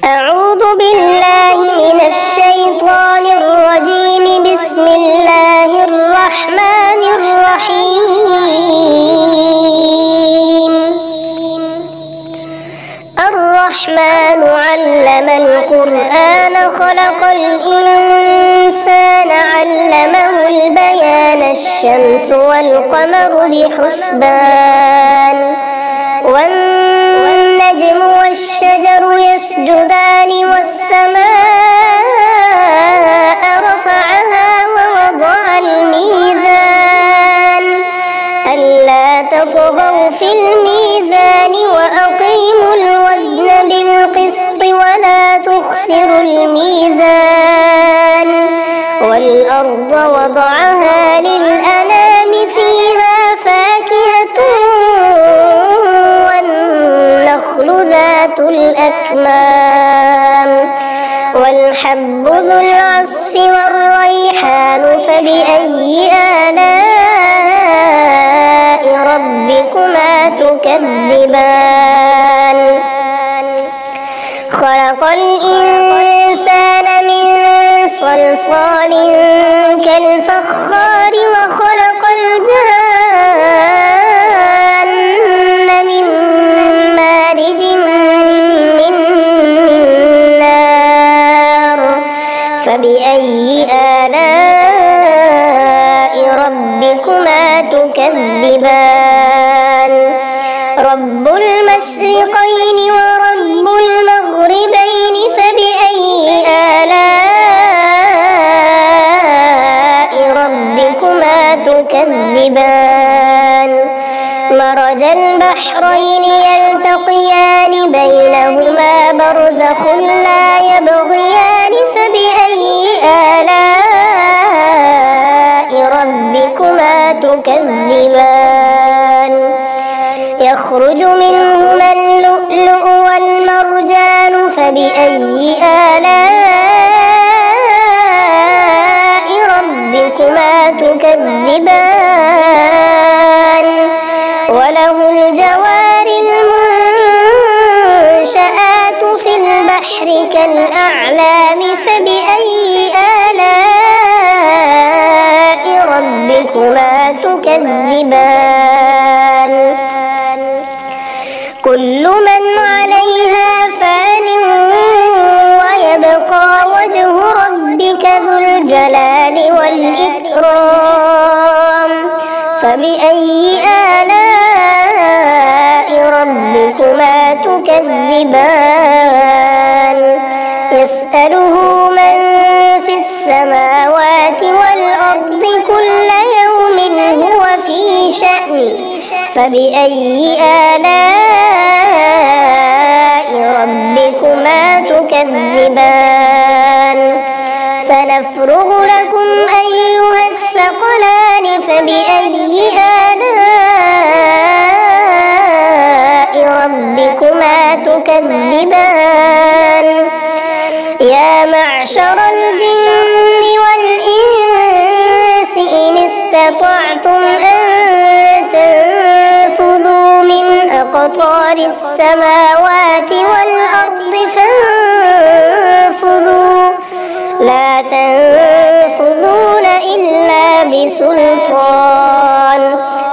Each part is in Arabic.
أعوذ بالله من الشيطان الرجيم. بسم الله الرحمن الرحيم. الرحمن علم القرآن خلق الإنسان علمه البيان. الشمس والقمر بحسبان والنجم والشجر يسجدان والسماء رفعها ووضع الميزان ألا تطغوا في الميزان وأقيموا الوزن بالقسط ولا تخسروا الميزان. والأرض وضعها للأنام فيها فاكهة والنخل ذات الأكمام والحب ذو العصف والريحان. فبأي آلاء ربكما تكذبان؟ خلق الإنسان من صلصال كالفخار وخلق الجان من مارج من نار. فبأي آلاء ربكما تكذبان؟ رب المشرقين ورب المغربين. فبأي آلاء ربكما تكذبان؟ مرج البحرين يلتقيان بينهما برزخ لا يبغيان. فبأي آلاء ربكما تكذبان؟ يخرج منهما اللؤلؤ والمرجان. فبأي آلاء ربكما تكذبان؟ وله الجوار المنشآت في البحر كالأعلام. فبأي آلاء ربكما تكذبان؟ كل من عليها فان ويبقى وجه ربك ذو الجلال والإكرام. فبأي آلاء ربكما تكذبان؟ يسأله من في السماوات والأرض كل يوم هو في شأن. فبأي آلاء ربكما تكذبان؟ سنفرغ لكم أيها الثقلان. فبأي آلاء ربكما تكذبان؟ يا معشر الجن والإنس إن استطعتم أن تنفذوا من أقطار السماوات والأرض فانفذوا لا تنفذون إلا بسلطان.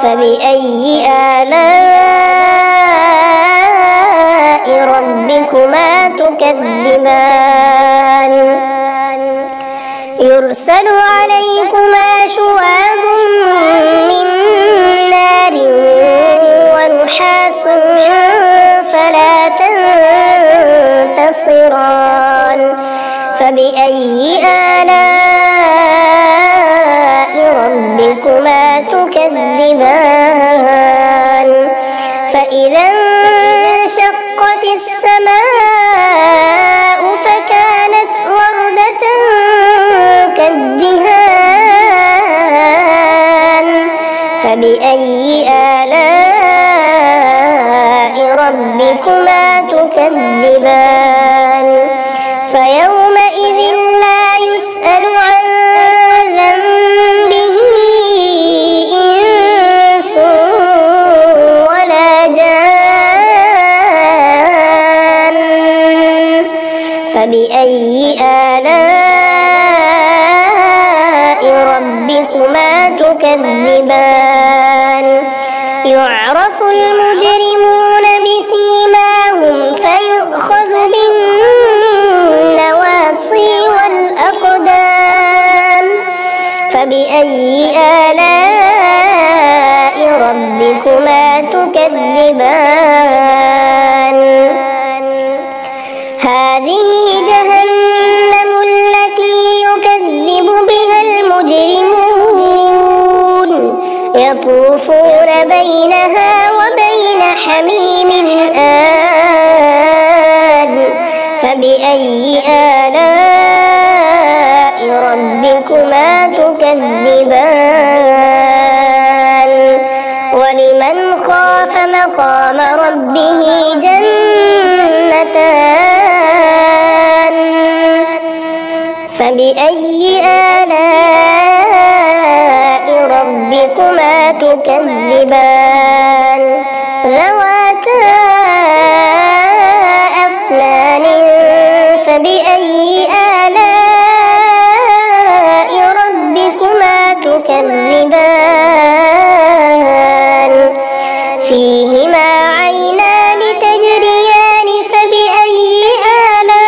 فبأي آلاء ربكما تكذبان؟ يرسل عليكما شواظ من نار ونحاس فلا تنتصران. فبأي آلاء ربكما تكذبان؟ فإذا انشقت السماء فكانت وردة كالدهان. فبأي آلاء ربكما تكذبان؟ فيومئذ لا يسأل عن ذنبه إنس ولا جان. فبأي آلاء ربكما تكذبان يعرف المجرمون بسيماهم فيؤخذ بالنواصي والأقدام فبأي آلاء ربكما تكذبان هذه جهنم التي يكذب بها المجرمون يطوفون بينها وبين حميم آن فبأي آلاء ربكما تكذبان ولمن خاف مقام ربه جنتان فبأي آلاء ربكما تكذبان ذواتا أفنان فبأي آلاء ربكما تكذبان فيهما عينان تجريان فبأي آلاء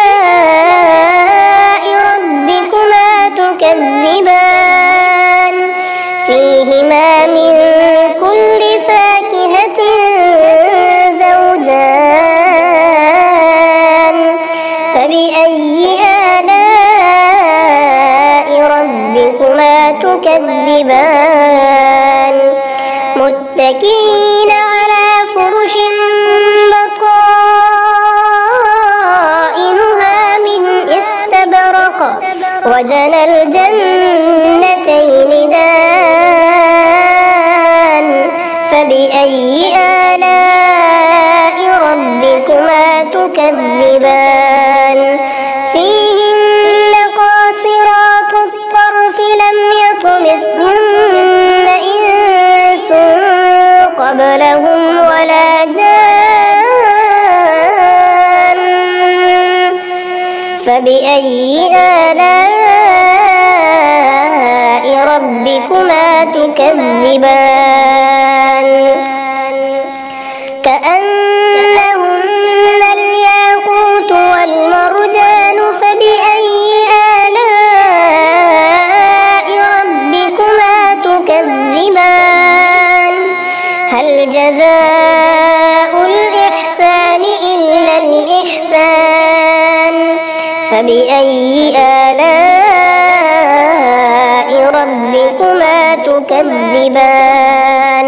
ربكما تكذبان فيهما من كل فاكهة زوجان فبأي آلاء ربكما تكذبان متكئين على فرش بطائنها من استبرق وجنى الجنتين دان فبأي آلاء ربكما تكذبان فيهن قاصرات الطرف لم يطمثهن إنس قبلهم ولا جان فبأي آلاء ربكما تكذبان كأنهن الياقوت والمرجان فبأي آلاء ربكما تكذبان هل جزاء الإحسان إلا الإحسان فبأي آلاء ربكما تكذبان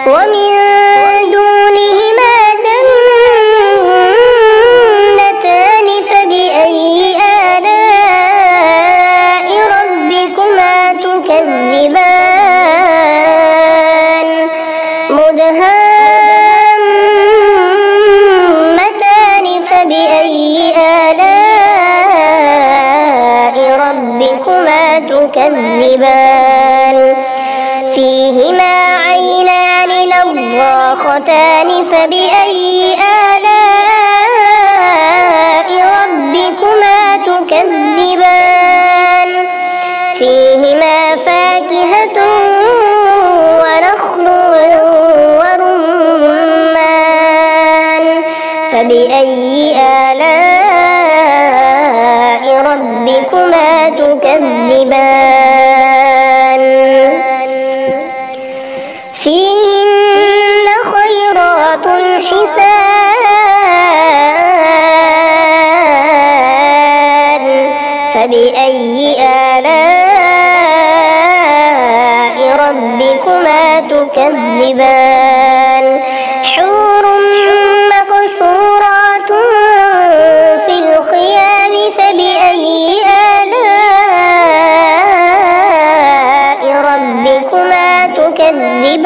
ومن دونهما جنتان فبأي آلاء ربكما تكذبان مدهامتان فبأي آلاء ربكما تكذبان فيهما عينان نضاختان فبأي آلاء ربكما تكذبان فيهما فاكهة ونخل ورمان فبأي آلاء ربكما تكذبان فيهن خيرات حسان فبأي آلاء ربكما تكذبان حور مقصورات في الخيام فبأي آلاء ربكما تكذبان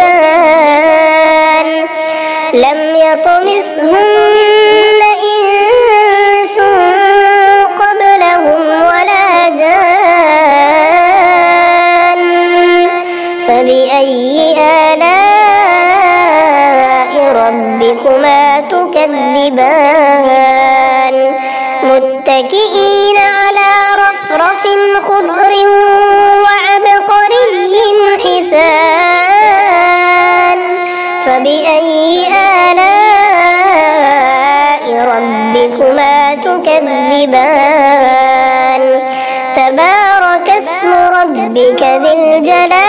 لم يطمثهن إنس قبلهم ولا جان فبأي آلاء ربكما تكذبان متكئين على رفرف خضر وعبقري حسان فبأي آلاء ربكما تكذبان تبارك اسم ربك ذي الجلال